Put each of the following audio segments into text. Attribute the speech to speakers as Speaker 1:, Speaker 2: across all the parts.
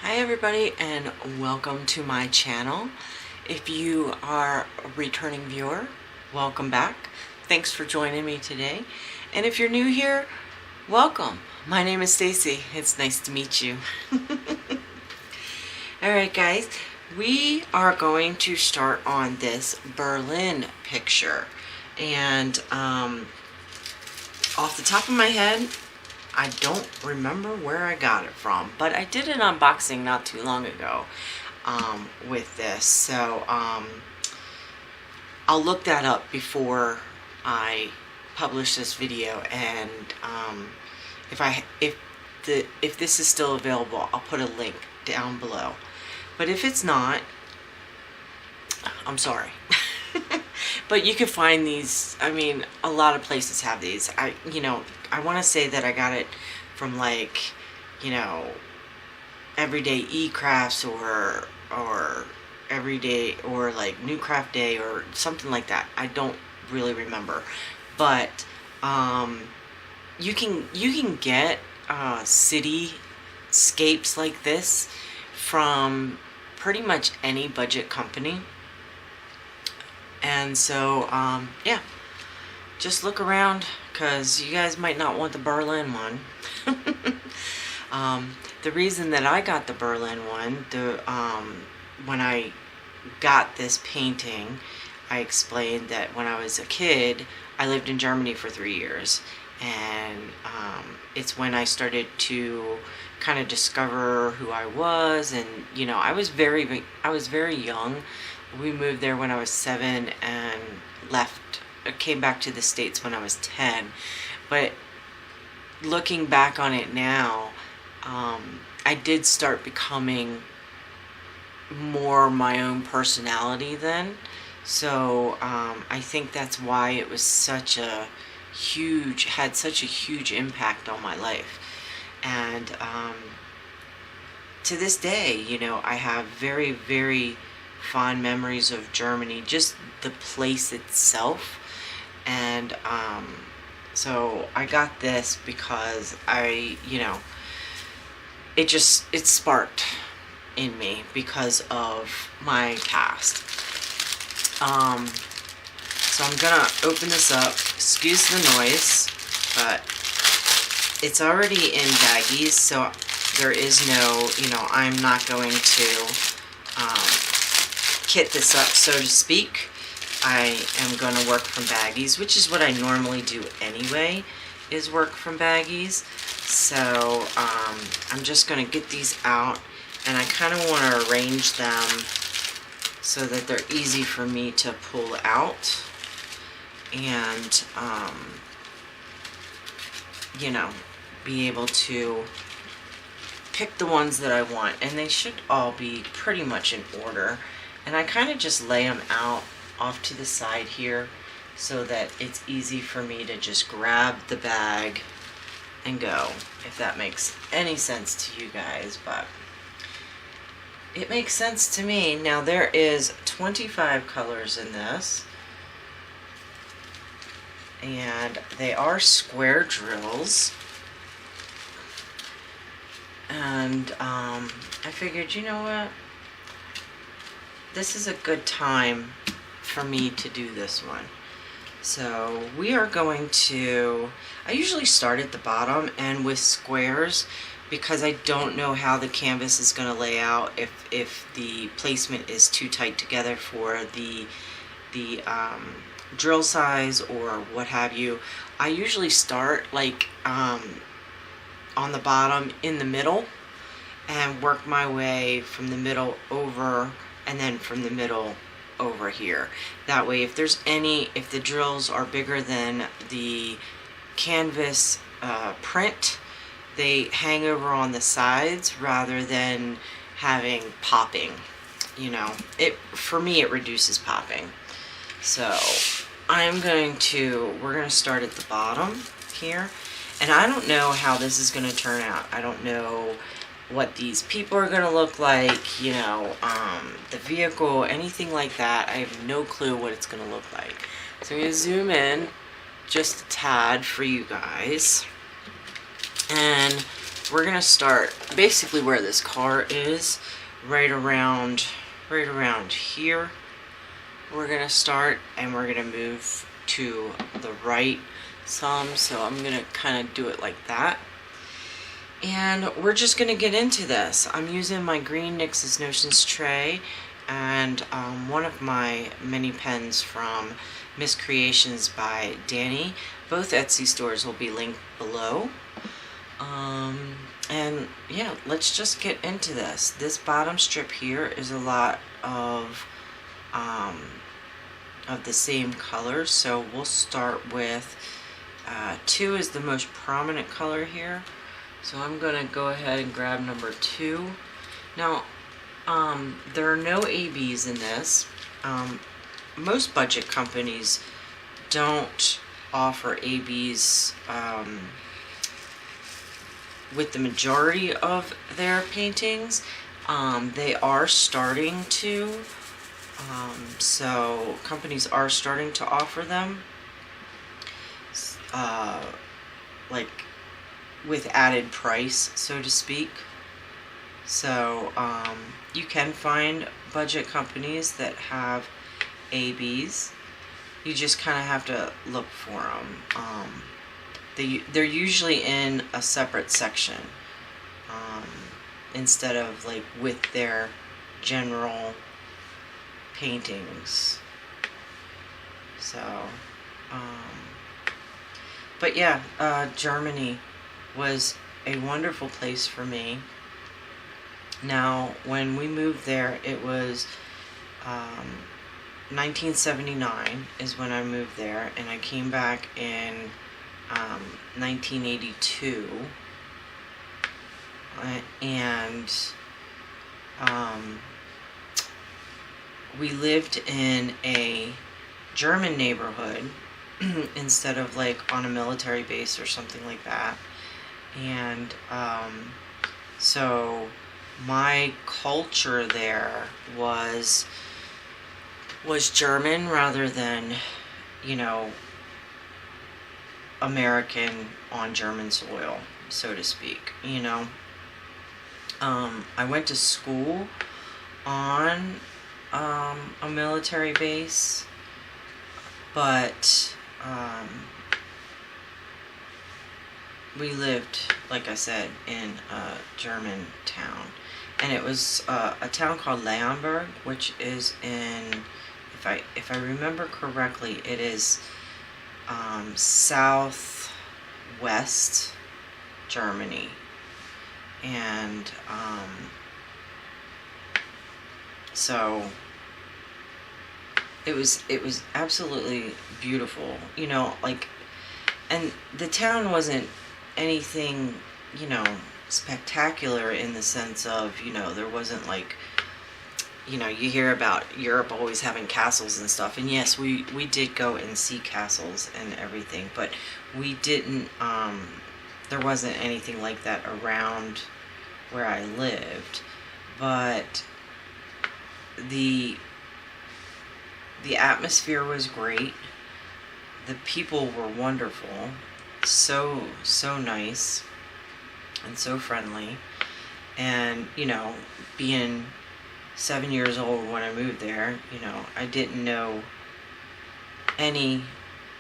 Speaker 1: Hi everybody and welcome to my channel. If you are a returning viewer, welcome back. Thanks for joining me today. And if you're new here, welcome. My name is Stacy. It's nice to meet you. Alright guys, we are going to start on this Berlin picture. And off the top of my head, I don't remember where I got it from, but I did an unboxing not too long ago with this, so I'll look that up before I publish this video, and if this is still available, I'll put a link down below. But if it's not, I'm sorry. But you can find these, I mean, a lot of places have these. I want to say that I got it from Everyday E-Crafts or Everyday or like New Craft Day or something like that. I don't really remember. But you can get cityscapes like this from pretty much any budget company. And so, yeah, just look around because you guys might not want the Berlin one. The reason that I got the Berlin one, when I got this painting, I explained that when I was a kid, I lived in Germany for 3 years. And it's when I started to kind of discover who I was. And, I was very young. We moved there when I was 7 and came back to the States when I was 10. But looking back on it now, I did start becoming more my own personality then. So I think that's why it was had such a huge impact on my life. And to this day, I have very, very fond memories of Germany, just the place itself. And so I got this because it sparked in me because of my past. So I'm gonna open this up. Excuse the noise, but it's already in baggies, so there is no, I'm not going to kit this up, so to speak. I am going to work from baggies, which is what I normally do anyway, is work from baggies. So I'm just going to get these out, and I kind of want to arrange them so that they're easy for me to pull out and be able to pick the ones that I want, and they should all be pretty much in order. And I kind of just lay them out off to the side here so that it's easy for me to just grab the bag and go, if that makes any sense to you guys. But it makes sense to me. Now there is 25 colors in this, and they are square drills. And I figured, you know what, this is a good time for me to do this one. So we are going to, I usually start at the bottom and with squares because I don't know how the canvas is going to lay out if the placement is too tight together for the drill size or what have you. I usually start like on the bottom in the middle and work my way from the middle over, and then from the middle over here. That way if the drills are bigger than the canvas print, they hang over on the sides rather than having popping. For me it reduces popping. So we're going to start at the bottom here, and I don't know how this is going to turn out. I don't know what these people are going to look like, the vehicle, anything like that. I have no clue what it's going to look like. So I'm going to zoom in just a tad for you guys. And we're gonna start basically where this car is, right around here. We're gonna start, and we're gonna move to the right some, so I'm gonna kind of do it like that. And we're just gonna get into this. I'm using my green Nix's Notions tray and one of my mini pens from Miss Creations by Danny. Both Etsy stores will be linked below. And yeah, let's just get into this. This bottom strip here is a lot of the same color, so we'll start with 2 is the most prominent color here, so I'm gonna go ahead and grab number 2. Now there are no ABs in this. Most budget companies don't offer ABs with the majority of their paintings. They are starting to, so companies are starting to offer them, like with added price, so to speak. So you can find budget companies that have ABs. You just kind of have to look for them. They're usually in a separate section instead of like with their general paintings. So, but yeah, Germany was a wonderful place for me. Now, when we moved there, it was 1979 is when I moved there, and I came back in 1982, and we lived in a German neighborhood instead of like on a military base or something like that. And so my culture there was German rather than, you know, American on German soil, so to speak, you know. I went to school on a military base, but we lived, like I said, in a German town, and it was a town called Leonberg, which is in, if I remember correctly, it is southwest Germany. And so it was absolutely beautiful, you know, like, and the town wasn't anything, you know, spectacular in the sense of, you know, there wasn't like, you know, you hear about Europe always having castles and stuff, and yes, we did go and see castles and everything, but we didn't, there wasn't anything like that around where I lived. But the atmosphere was great. The people were wonderful, so nice and so friendly. And, you know, being 7 years old when I moved there, you know, I didn't know any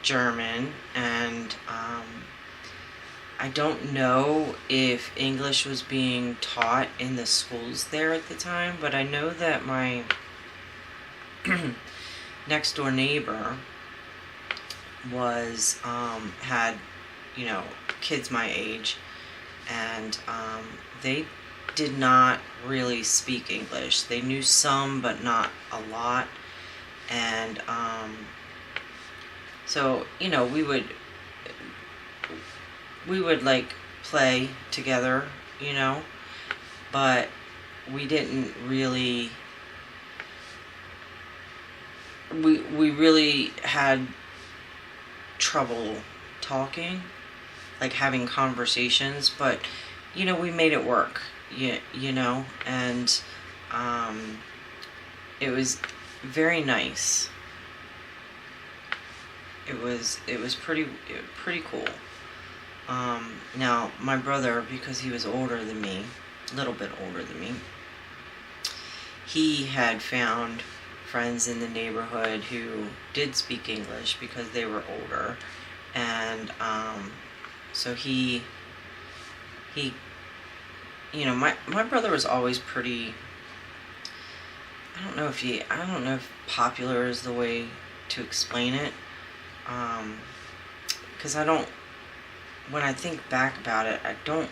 Speaker 1: German, and I don't know if English was being taught in the schools there at the time, but I know that my next door neighbor was had, you know, kids my age, and they did not really speak English. They knew some, but not a lot. And so, you know, we would like play together, you know, but we didn't really, we really had trouble talking, like having conversations, but, you know, we made it work, you know, and it was very nice. It was pretty cool. Now, my brother, because he was older than me, a little bit older than me, he had found friends in the neighborhood who did speak English because they were older. And so he, my brother was always pretty, I don't know if popular is the way to explain it. Because when I think back about it, I don't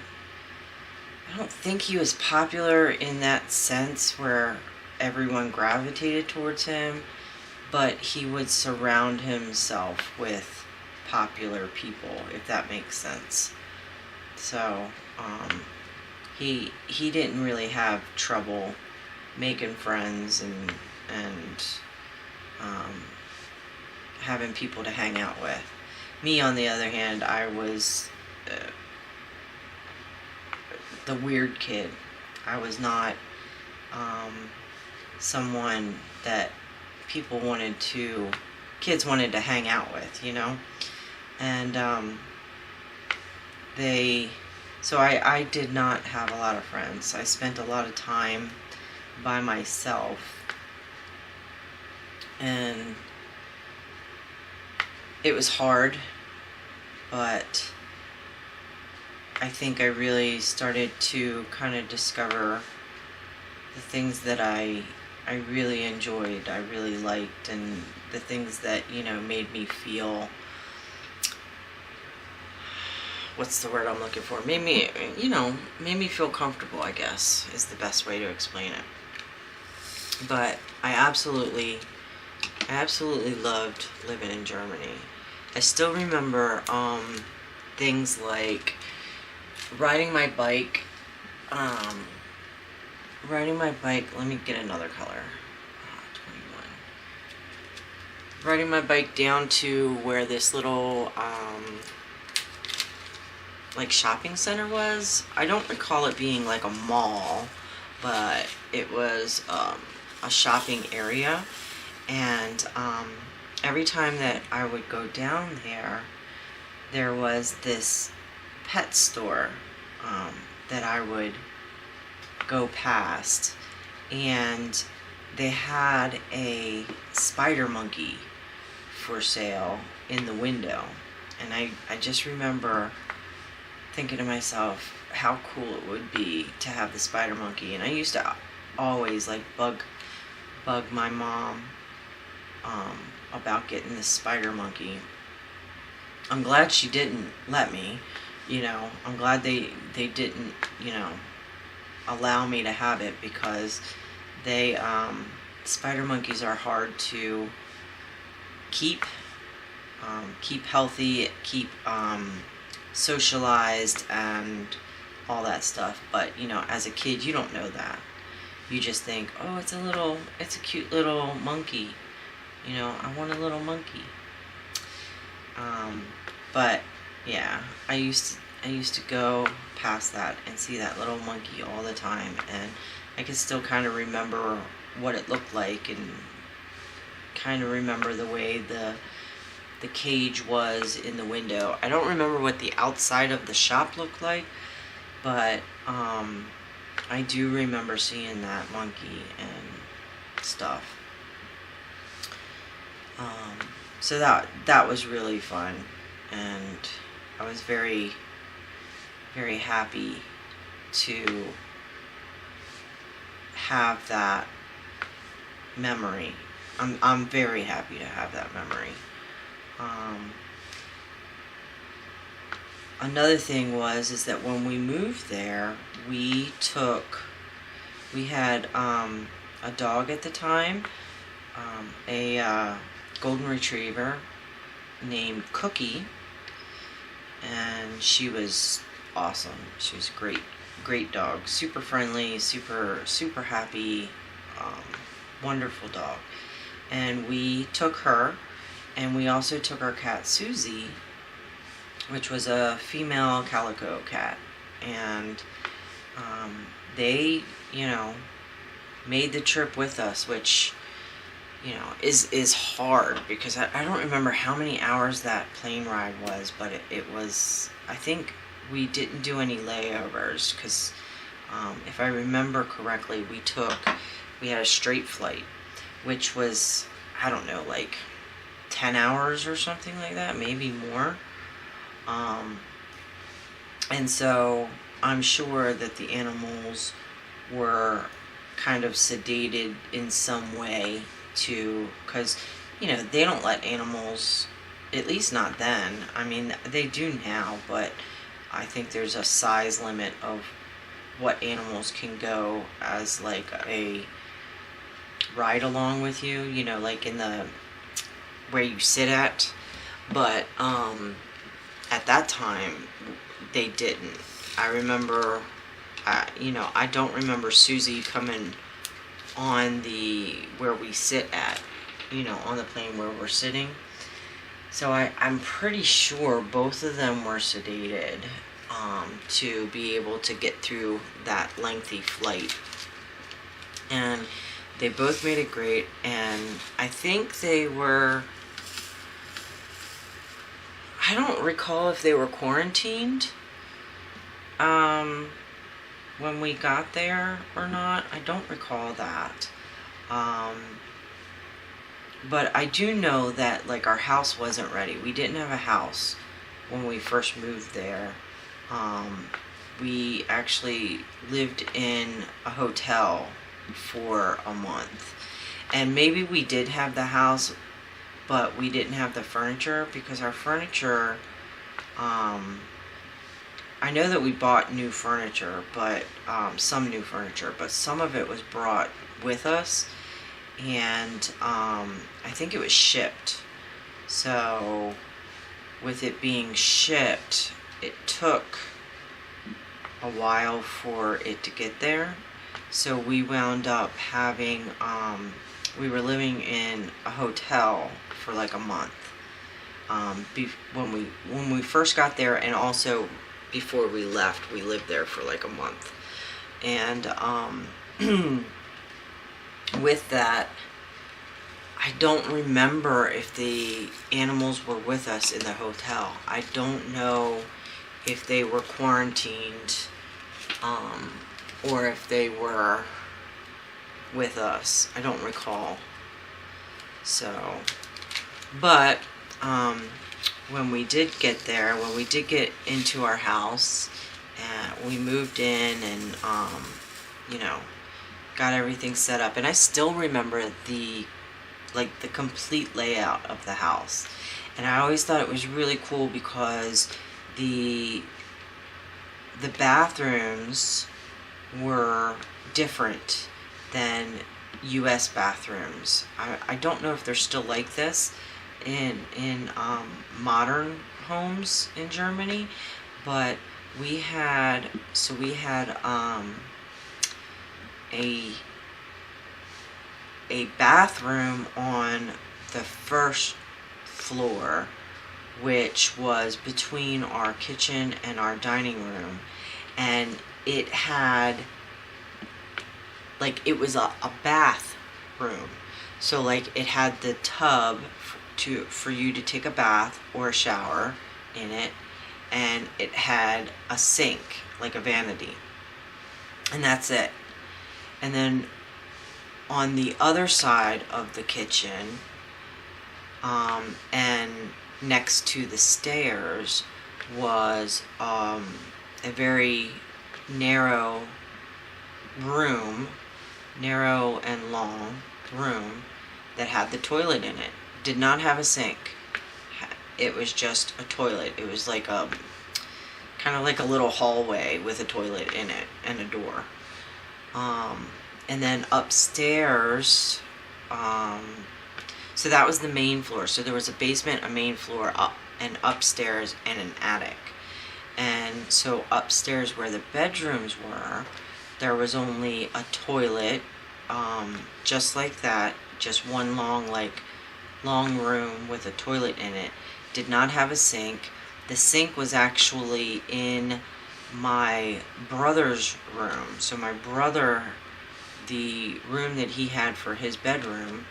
Speaker 1: think he was popular in that sense where everyone gravitated towards him, but he would surround himself with popular people, if that makes sense. So, he didn't really have trouble making friends and having people to hang out with. Me, on the other hand, I was the weird kid. I was not someone that kids wanted to hang out with, and so I did not have a lot of friends. I spent a lot of time by myself, and it was hard, but I think I really started to kind of discover the things that I really enjoyed, I really liked, and the things that, made me feel, what's the word I'm looking for? Made me feel comfortable, I guess, is the best way to explain it. But I absolutely loved living in Germany. I still remember things like riding my bike. Let me get another color. 21. Riding my bike down to where this little like shopping center was. I don't recall it being like a mall, but it was a shopping area. And every time that I would go down there was this pet store that I would go past, and they had a spider monkey for sale in the window. And I just remember thinking to myself how cool it would be to have the spider monkey. And I used to always like bug my mom about getting this spider monkey. I'm glad she didn't let me, I'm glad they didn't, allow me to have it, because they, spider monkeys are hard to keep healthy, keep socialized and all that stuff. But, as a kid, you don't know that. You just think, oh, it's a cute little monkey. I want a little monkey. But yeah, I used to go past that and see that little monkey all the time, and I can still kind of remember what it looked like, and kind of remember the way the cage was in the window. I don't remember what the outside of the shop looked like, but I do remember seeing that monkey and stuff. So that was really fun, and I was very, very happy to have that memory. I'm very happy to have that memory. Another thing is that when we moved there, we had a dog at the time, a golden retriever named Cookie, and she was awesome. She was a great dog, super friendly, super happy, wonderful dog. And we took her, and we also took our cat Susie, which was a female calico cat, and they, made the trip with us, which, is hard, because I don't remember how many hours that plane ride was, but it was, I think we didn't do any layovers, because if I remember correctly, we had a straight flight, which was, I don't know, like 10 hours or something like that, maybe more. And so I'm sure that the animals were kind of sedated in some way too, because they don't let animals, at least not then. I mean, they do now, but I think there's a size limit of what animals can go as like a ride along with you, like in the where you sit at. But at that time they didn't. I remember I don't remember Susie coming on the where we sit at, on the plane where we're sitting. So I'm pretty sure both of them were sedated to be able to get through that lengthy flight. And they both made it great, and I think they were, I don't recall if they were quarantined when we got there or not. I don't recall that. But I do know that like our house wasn't ready. We didn't have a house when we first moved there. We actually lived in a hotel for a month. And maybe we did have the house, but we didn't have the furniture, because our furniture, I know that we bought new furniture, but some new furniture, but some of it was brought with us, and I think it was shipped. So with it being shipped, it took a while for it to get there. So we wound up having, we were living in a hotel for like a month when we first got there, and also before we left, we lived there for like a month. And with that, I don't remember if the animals were with us in the hotel. I don't know if they were quarantined or if they were with us. I don't recall. So, but when we did get there, when we did get into our house, we moved in and got everything set up, and I still remember the complete layout of the house. And I always thought it was really cool because the bathrooms were different than US bathrooms. I don't know if they're still like this in modern homes in Germany, but we had a bathroom on the first floor, which was between our kitchen and our dining room, and it had it was a bathroom. So it had the tub for you to take a bath or a shower in it, and it had a sink, like a vanity, and that's it. And then on the other side of the kitchen, and next to the stairs, was a very narrow and long room that had the toilet in it. Did not have a sink. It was just a toilet. It was like a kind of like a little hallway with a toilet in it and a door. And then upstairs, so that was the main floor. So there was a basement, a main floor, and upstairs, and an attic. And so upstairs, where the bedrooms were, there was only a toilet, just like that, just one long room with a toilet in it. Did not have a sink. The sink was actually in my brother's room. So my brother, the room that he had for his bedroom,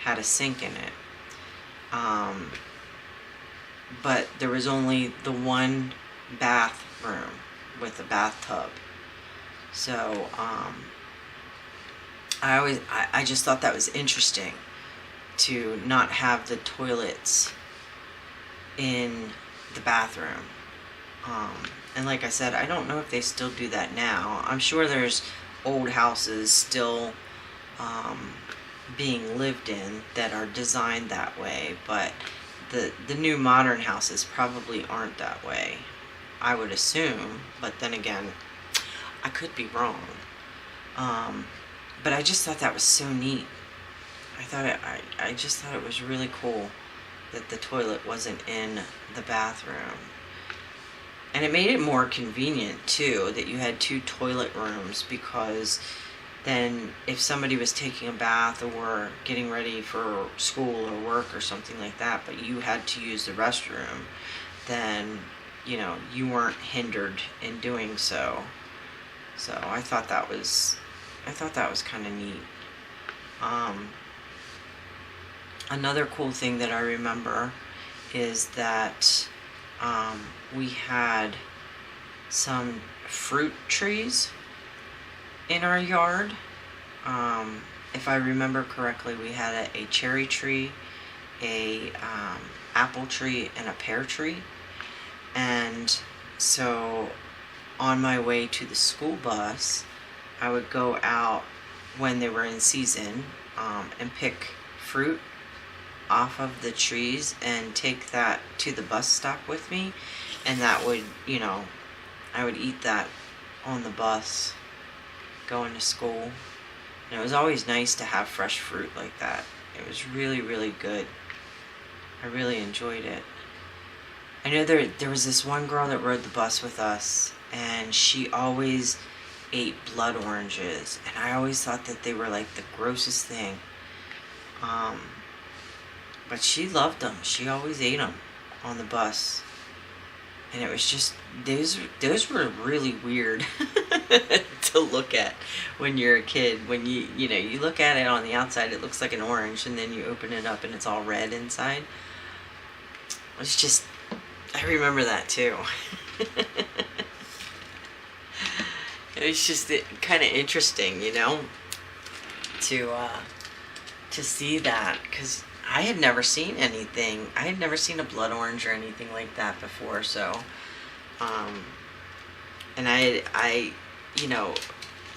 Speaker 1: had a sink in it. But there was only the one bathroom with a bathtub. So I just thought that was interesting to not have the toilets in the bathroom. And like I said, I don't know if they still do that now. I'm sure there's old houses still being lived in that are designed that way, but the new modern houses probably aren't that way, I would assume. But then again, I could be wrong. But I just thought that was so neat. I just thought it was really cool that the toilet wasn't in the bathroom. And it made it more convenient too that you had two toilet rooms, because then if somebody was taking a bath or getting ready for school or work or something like that, but you had to use the restroom, then you weren't hindered in doing so. So I thought that was kind of neat. Another cool thing that I remember is that we had some fruit trees in our yard. If I remember correctly, we had a cherry tree, a apple tree, and a pear tree. And so on my way to the school bus, I would go out when they were in season and pick fruit off of the trees and take that to the bus stop with me, and that would, I would eat that on the bus going to school. And it was always nice to have fresh fruit like that. It was really, really good. I really enjoyed it. I know there was this one girl that rode the bus with us, and she always ate blood oranges, and I always thought that they were like the grossest thing. But she loved them. She always ate them on the bus. And it was just, those were really weird to look at when you're a kid. When you look at it on the outside, it looks like an orange, and then you open it up and it's all red inside. It's just, I remember that too. It was just kind of interesting, to see that, because I had never seen anything. I had never seen a blood orange or anything like that before. So, and I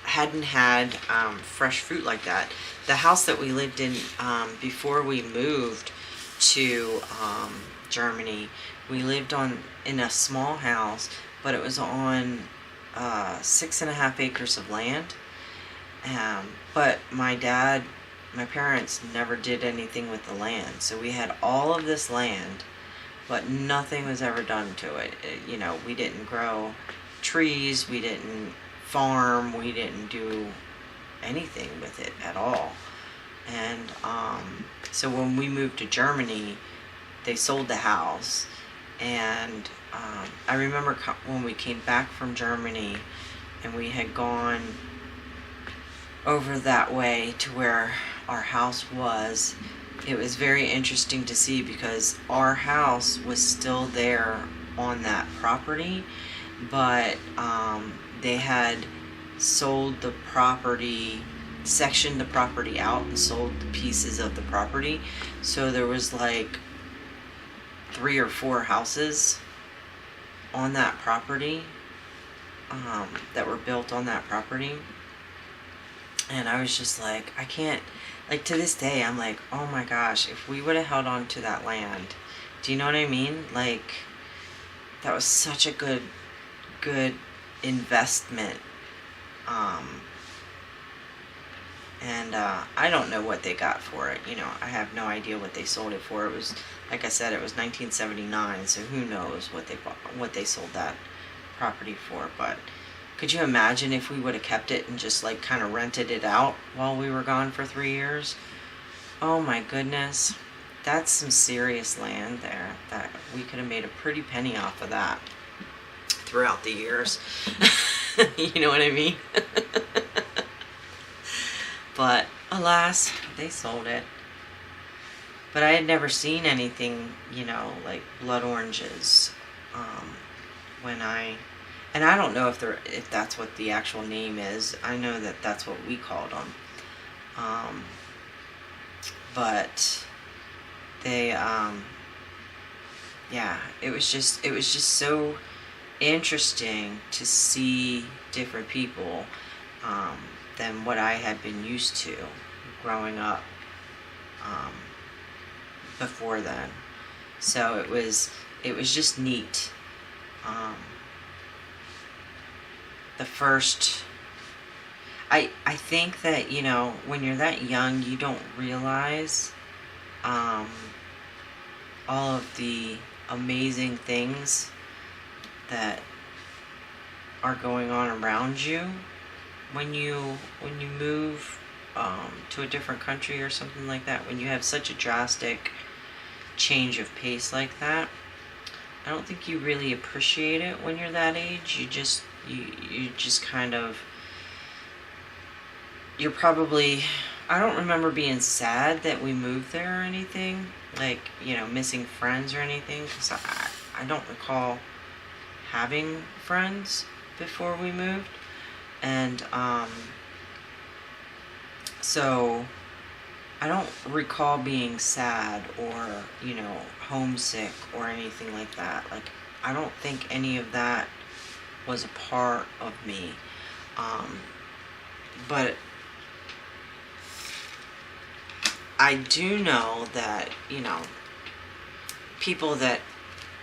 Speaker 1: hadn't had fresh fruit like that. The house that we lived in before we moved to Germany, we lived in a small house, but it was on 6.5 acres of land. But my parents never did anything with the land, so we had all of this land, but nothing was ever done to it. We didn't grow trees, we didn't farm, we didn't do anything with it at all. And so when we moved to Germany, they sold the house, and I remember when we came back from Germany and we had gone over that way to where our house was, it was very interesting to see, because our house was still there on that property, but they had sold the property, sectioned the property out and sold the pieces of the property. So there was like 3 or 4 houses on that property that were built on that property. And I was just like, I can't, like, to this day, I'm like, oh my gosh, if we would have held on to that land, do you know what I mean? Like, that was such a good investment. And I don't know what they got for it. I have no idea what they sold it for. It was, like I said, it was 1979, so who knows what they sold that property for. But could you imagine if we would have kept it and just like kind of rented it out while we were gone for 3 years? Oh my goodness. That's some serious land there. That we could have made a pretty penny off of that throughout the years. You know what I mean? But alas, they sold it. But I had never seen anything, like blood oranges. When and I don't know if that's what the actual name is. I know that that's what we called them. But they, yeah, it was just so interesting to see different people than what I had been used to growing up before then. So it was just neat. The first, I think that, when you're that young, you don't realize all of the amazing things that are going on around you when you move to a different country or something like that. When you have such a drastic change of pace like that, I don't think you really appreciate it when you're that age. You just kind of, you're probably, I don't remember being sad that we moved there or anything, like, missing friends or anything, because I don't recall having friends before we moved. And so I don't recall being sad or, homesick or anything like that. Like, I don't think any of that was a part of me. But I do know that, people that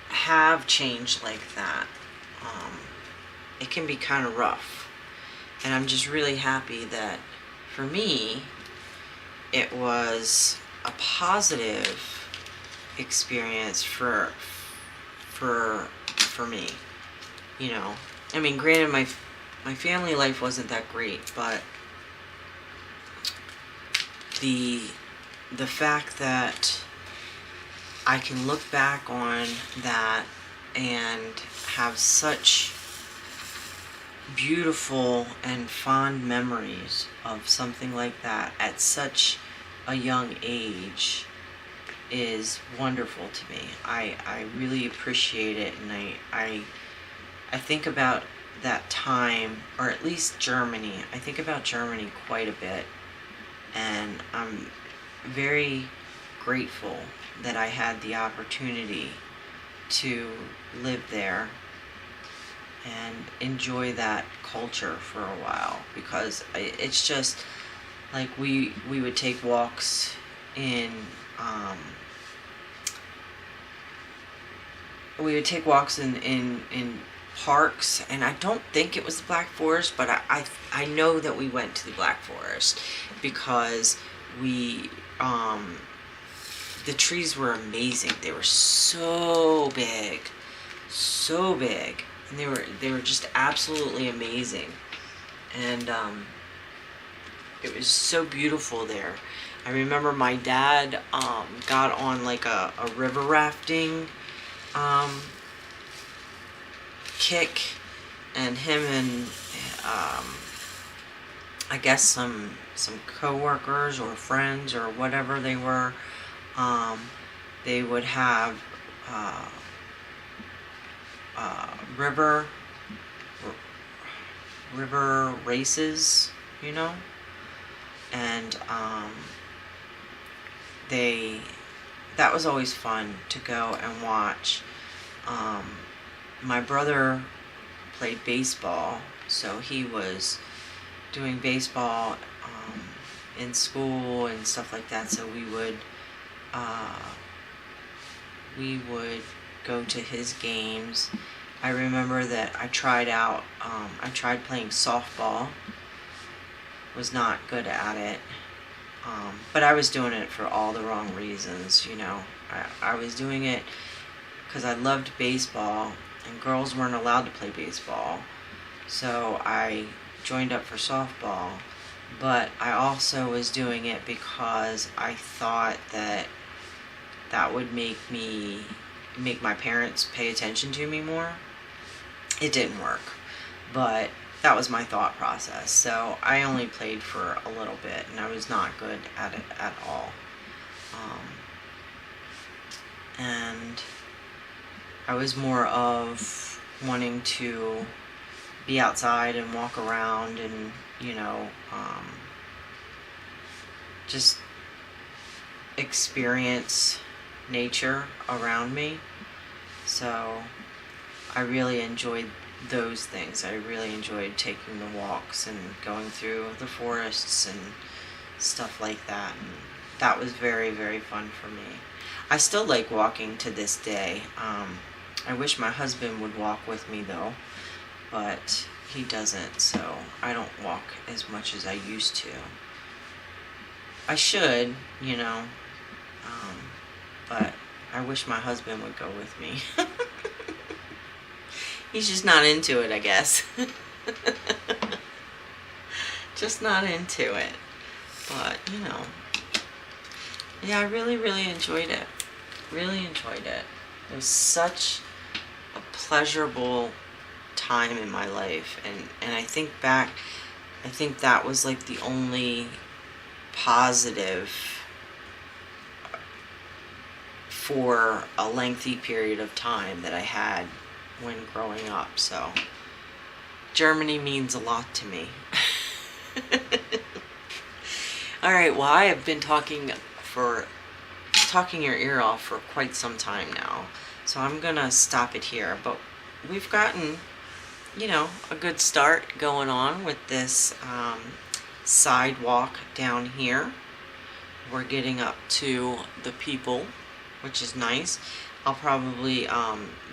Speaker 1: have changed like that, it can be kind of rough. And I'm just really happy that for me, it was a positive experience for me. I mean, granted, my family life wasn't that great, but the fact that I can look back on that and have such beautiful and fond memories of something like that at such a young age is wonderful to me. I really appreciate it, and I think about that time, or at least Germany. I think about Germany quite a bit, and I'm very grateful that I had the opportunity to live there and enjoy that culture for a while, because it's just like we would take walks in parks, and I don't think it was the Black Forest, but I know that we went to the Black Forest because the trees were amazing. They were so big, and they were just absolutely amazing, and it was so beautiful there. I remember my dad got on like a river rafting kick, and him and I guess some co-workers or friends or whatever they were, they would have river races, and that was always fun to go and watch. My brother played baseball, so he was doing baseball in school and stuff like that, so we would go to his games. I remember that I tried playing softball, was not good at it, but I was doing it for all the wrong reasons. I was doing it because I loved baseball, and girls weren't allowed to play baseball, so I joined up for softball. But I also was doing it because I thought that would make my parents pay attention to me more. It didn't work, but that was my thought process. So I only played for a little bit, and I was not good at it at all. and I was more of wanting to be outside and walk around and, just experience nature around me. So I really enjoyed those things. I really enjoyed taking the walks and going through the forests and stuff like that. And that was very, very fun for me. I still like walking to this day. I wish my husband would walk with me though, but he doesn't, so I don't walk as much as I used to. I should, but I wish my husband would go with me. He's just not into it, I guess. Just not into it. But, yeah, I really, really enjoyed it. Really enjoyed it. It was such a pleasurable time in my life. And I think back, I think that was like the only positive for a lengthy period of time that I had when growing up. So Germany means a lot to me. All right, well, I have been talking your ear off for quite some time now, so I'm gonna stop it here. But we've gotten, a good start going on with this sidewalk down here. We're getting up to the people, which is nice. I'll probably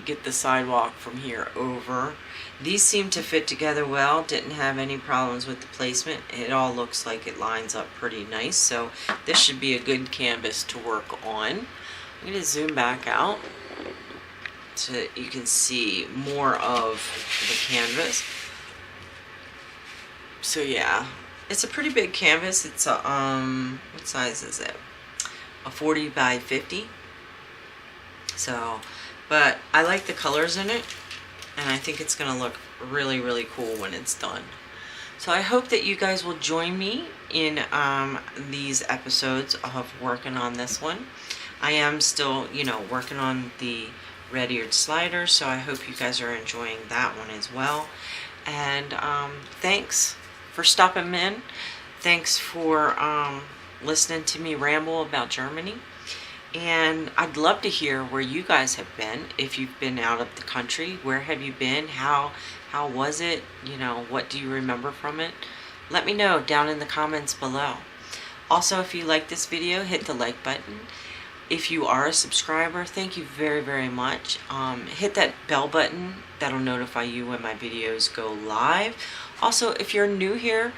Speaker 1: get the sidewalk from here over. These seem to fit together well. Didn't have any problems with the placement. It all looks like it lines up pretty nice. So this should be a good canvas to work on. I'm going to zoom back out so that you can see more of the canvas. So yeah, it's a pretty big canvas. It's a, what size is it? A 40 by 50. So, but I like the colors in it, and I think it's going to look really, really cool when it's done. So I hope that you guys will join me in these episodes of working on this one. I am still, working on the red-eared slider, so I hope you guys are enjoying that one as well. And thanks for stopping in. Thanks for listening to me ramble about Germany. And I'd love to hear where you guys have been. If you've been out of the country, where have you been? How was it? What do you remember from it? Let me know down in the comments below. Also, if you like this video, hit the like button. If you are a subscriber, thank you very, very much. Hit that bell button. That'll notify you when my videos go live. Also, if you're new here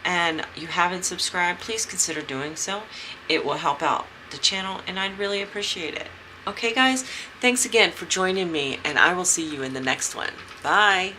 Speaker 1: and you haven't subscribed, please consider doing so. It will help out the channel, and I'd really appreciate it. Okay guys, thanks again for joining me, and I will see you in the next one. Bye.